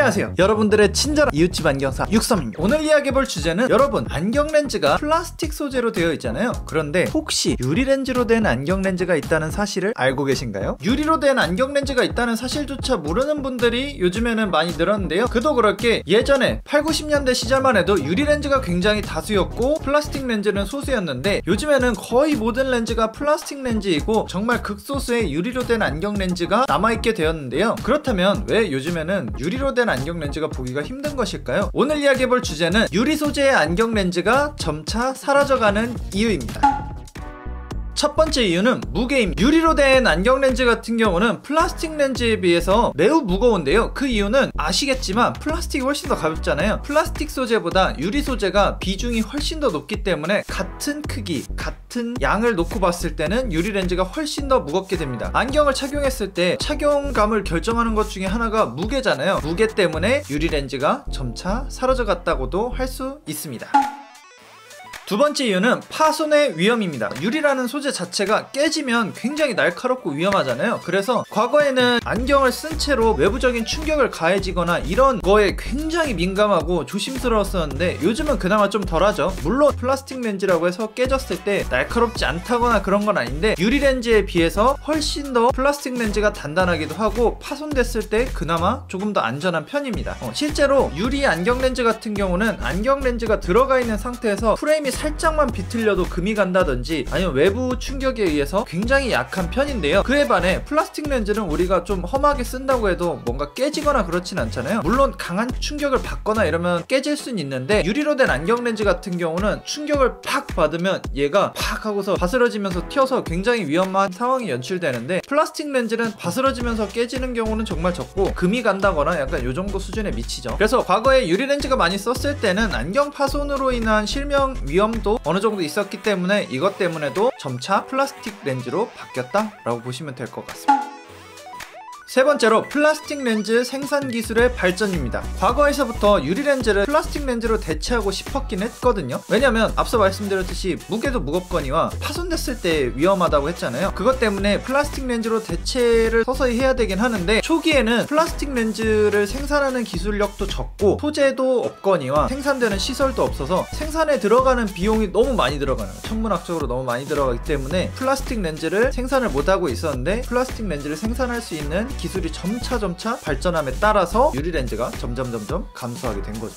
안녕하세요, 여러분들의 친절한 이웃집 안경사 육섬입니다. 오늘 이야기해볼 주제는, 여러분 안경 렌즈가 플라스틱 소재로 되어 있잖아요. 그런데 혹시 유리 렌즈로 된 안경 렌즈가 있다는 사실을 알고 계신가요? 유리로 된 안경 렌즈가 있다는 사실조차 모르는 분들이 요즘에는 많이 늘었는데요. 그도 그럴 게 예전에 8, 90년대 시절만 해도 유리 렌즈가 굉장히 다수였고 플라스틱 렌즈는 소수였는데, 요즘에는 거의 모든 렌즈가 플라스틱 렌즈이고 정말 극소수의 유리로 된 안경 렌즈가 남아있게 되었는데요. 그렇다면 왜 요즘에는 유리로 된 안경 렌즈가 보기가 힘든 것일까요? 오늘 이야기해볼 주제는 유리 소재의 안경 렌즈가 점차 사라져가는 이유입니다. 첫 번째 이유는 무게입니다. 유리로 된 안경 렌즈 같은 경우는 플라스틱 렌즈에 비해서 매우 무거운데요. 그 이유는 아시겠지만 플라스틱이 훨씬 더 가볍잖아요. 플라스틱 소재보다 유리 소재가 비중이 훨씬 더 높기 때문에 같은 크기, 같은 양을 놓고 봤을 때는 유리 렌즈가 훨씬 더 무겁게 됩니다. 안경을 착용했을 때 착용감을 결정하는 것 중에 하나가 무게잖아요. 무게 때문에 유리 렌즈가 점차 사라져 갔다고도 할 수 있습니다. 두 번째 이유는 파손의 위험입니다. 유리라는 소재 자체가 깨지면 굉장히 날카롭고 위험하잖아요. 그래서 과거에는 안경을 쓴 채로 외부적인 충격을 가해지거나 이런 거에 굉장히 민감하고 조심스러웠었는데, 요즘은 그나마 좀 덜하죠. 물론 플라스틱 렌즈라고 해서 깨졌을 때 날카롭지 않다거나 그런 건 아닌데, 유리 렌즈에 비해서 훨씬 더 플라스틱 렌즈가 단단하기도 하고 파손됐을 때 그나마 조금 더 안전한 편입니다. 실제로 유리 안경 렌즈 같은 경우는 안경 렌즈가 들어가 있는 상태에서 프레임이 살짝만 비틀려도 금이 간다든지 아니면 외부 충격에 의해서 굉장히 약한 편인데요. 그에 반해 플라스틱 렌즈는 우리가 좀 험하게 쓴다고 해도 뭔가 깨지거나 그렇진 않잖아요. 물론 강한 충격을 받거나 이러면 깨질 수는 있는데, 유리로 된 안경 렌즈 같은 경우는 충격을 팍 받으면 얘가 팍 하고서 바스러지면서 튀어서 굉장히 위험한 상황이 연출되는데, 플라스틱 렌즈는 바스러지면서 깨지는 경우는 정말 적고 금이 간다거나 약간 요 정도 수준에 미치죠. 그래서 과거에 유리 렌즈가 많이 썼을 때는 안경 파손으로 인한 실명 위험도 어느 정도 있었기 때문에 이것 때문에도 점차 플라스틱 렌즈로 바뀌었다라고 보시면 될 것 같습니다. 세 번째로 플라스틱 렌즈 생산 기술의 발전입니다. 과거에서부터 유리 렌즈를 플라스틱 렌즈로 대체하고 싶었긴 했거든요. 왜냐면 앞서 말씀드렸듯이 무게도 무겁거니와 파손됐을 때 위험하다고 했잖아요. 그것 때문에 플라스틱 렌즈로 대체를 서서히 해야 되긴 하는데, 초기에는 플라스틱 렌즈를 생산하는 기술력도 적고 소재도 없거니와 생산되는 시설도 없어서 생산에 들어가는 비용이 너무 많이 들어가는 거예요. 천문학적으로 너무 많이 들어가기 때문에 플라스틱 렌즈를 생산을 못하고 있었는데, 플라스틱 렌즈를 생산할 수 있는 기술이 점차 발전함에 따라서 유리 렌즈가 점점 감소하게 된 거죠.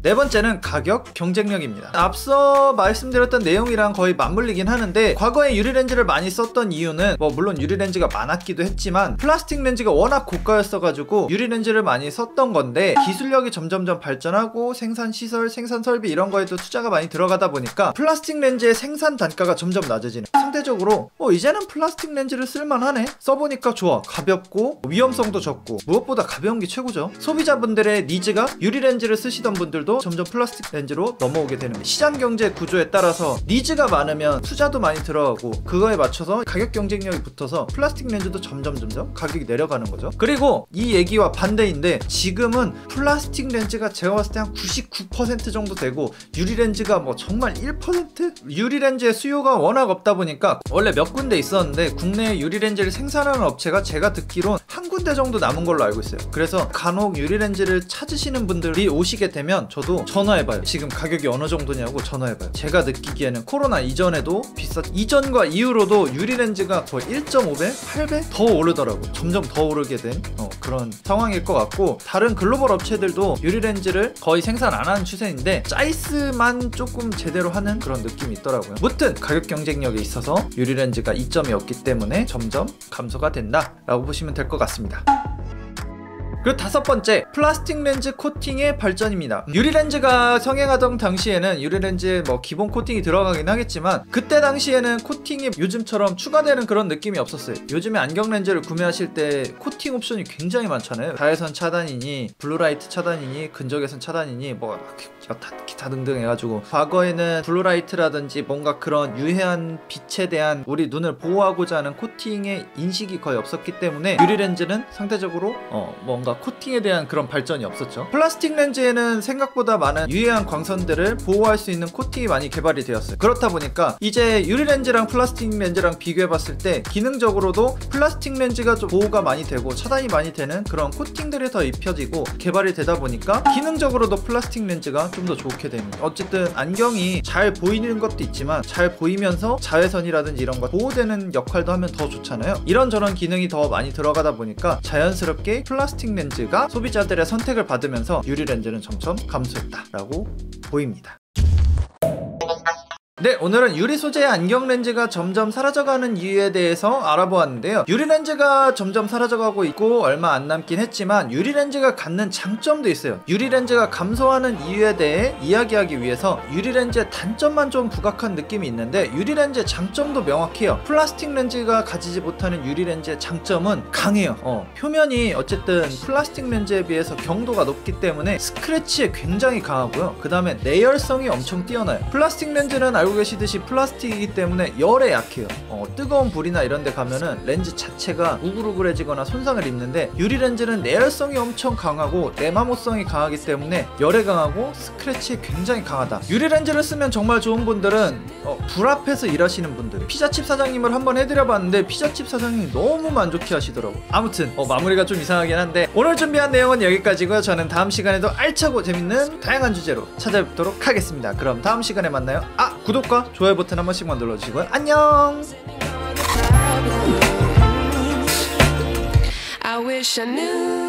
네 번째는 가격 경쟁력입니다. 앞서 말씀드렸던 내용이랑 거의 맞물리긴 하는데, 과거에 유리 렌즈를 많이 썼던 이유는 물론 유리 렌즈가 많았기도 했지만 플라스틱 렌즈가 워낙 고가였어가지고 유리 렌즈를 많이 썼던 건데, 기술력이 점점 발전하고 생산 시설, 생산 설비 이런 거에도 투자가 많이 들어가다 보니까 플라스틱 렌즈의 생산 단가가 점점 낮아지는, 상대적으로 이제는 플라스틱 렌즈를 쓸만하네, 써보니까 좋아, 가볍고 위험성도 적고 무엇보다 가벼운 게 최고죠. 소비자분들의 니즈가 유리 렌즈를 쓰시던 분들도 점점 플라스틱 렌즈로 넘어오게 되는, 시장 경제 구조에 따라서 니즈가 많으면 투자도 많이 들어가고 그거에 맞춰서 가격 경쟁력이 붙어서 플라스틱 렌즈도 점점 가격이 내려가는 거죠. 그리고 이 얘기와 반대인데, 지금은 플라스틱 렌즈가 제가 봤을 때 한 99% 정도 되고 유리 렌즈가 정말 1%? 유리 렌즈의 수요가 워낙 없다 보니까, 원래 몇 군데 있었는데 국내에 유리 렌즈를 생산하는 업체가 제가 듣기론 한 군데 정도 남은 걸로 알고 있어요. 그래서 간혹 유리 렌즈를 찾으시는 분들이 오시게 되면 저도 전화해봐요. 지금 가격이 어느 정도냐고 전화해봐요. 제가 느끼기에는 코로나 이전에도 이전과 이후로도 유리 렌즈가 거의 1.5배, 8배 더 오르더라고. 점점 더 오르게 된 그런 상황일 것 같고, 다른 글로벌 업체들도 유리 렌즈를 거의 생산 안 하는 추세인데 사이즈만 조금 제대로 하는 그런 느낌이 있더라고요. 무튼 가격 경쟁력에 있어서 유리 렌즈가 이점이 없기 때문에 점점 감소가 된다라고 보시면 될 것 같습니다. 그리고 다섯 번째, 플라스틱 렌즈 코팅의 발전입니다. 유리 렌즈가 성행하던 당시에는 유리 렌즈에 기본 코팅이 들어가긴 하겠지만, 그때 당시에는 코팅이 요즘처럼 추가되는 그런 느낌이 없었어요. 요즘에 안경 렌즈를 구매하실 때 코팅 옵션이 굉장히 많잖아요. 자외선 차단이니 블루라이트 차단이니 근적외선 차단이니 기타 등등 해가지고 과거에는 블루라이트라든지 뭔가 그런 유해한 빛에 대한 우리 눈을 보호하고자 하는 코팅의 인식이 거의 없었기 때문에 유리렌즈는 상대적으로 뭔가 코팅에 대한 그런 발전이 없었죠. 플라스틱 렌즈에는 생각보다 많은 유해한 광선들을 보호할 수 있는 코팅이 많이 개발이 되었어요. 그렇다 보니까 이제 유리렌즈랑 플라스틱 렌즈랑 비교해봤을 때 기능적으로도 플라스틱 렌즈가 좀 보호가 많이 되고 차단이 많이 되는 그런 코팅들이 더 입혀지고 개발이 되다 보니까 기능적으로도 플라스틱 렌즈가 좀 더 좋게 되는 거예요. 어쨌든 안경이 잘 보이는 것도 있지만 잘 보이면서 자외선이라든지 이런 거 보호되는 역할도 하면 더 좋잖아요. 이런저런 기능이 더 많이 들어가다 보니까 자연스럽게 플라스틱 렌즈가 소비자들의 선택을 받으면서 유리 렌즈는 점점 감소했다라고 보입니다. 네, 오늘은 유리 소재의 안경 렌즈가 점점 사라져가는 이유에 대해서 알아보았는데요. 유리 렌즈가 점점 사라져가고 있고 얼마 안 남긴 했지만 유리 렌즈가 갖는 장점도 있어요. 유리 렌즈가 감소하는 이유에 대해 이야기하기 위해서 유리 렌즈의 단점만 좀 부각한 느낌이 있는데 유리 렌즈의 장점도 명확해요. 플라스틱 렌즈가 가지지 못하는 유리 렌즈의 장점은 강해요. 표면이 어쨌든 플라스틱 렌즈에 비해서 경도가 높기 때문에 스크래치에 굉장히 강하고요. 그 다음에 내열성이 엄청 뛰어나요. 플라스틱 렌즈는 알고 계시듯이 플라스틱이기 때문에 열에 약해요. 뜨거운 불이나 이런 데 가면은 렌즈 자체가 우글우글해지거나 손상을 입는데 유리 렌즈는 내열성이 엄청 강하고 내마모성이 강하기 때문에 열에 강하고 스크래치에 굉장히 강하다. 유리 렌즈를 쓰면 정말 좋은 분들은 불 앞에서 일하시는 분들, 피자집 사장님을 한번 해드려봤는데 피자집 사장님이 너무 만족해 하시더라고요. 아무튼 마무리가 좀 이상하긴 한데 오늘 준비한 내용은 여기까지고요. 저는 다음 시간에도 알차고 재밌는 다양한 주제로 찾아뵙도록 하겠습니다. 그럼 다음 시간에 만나요. 구독과 좋아요 버튼 한 번씩만 눌러주시고요. 안녕. I wish I knew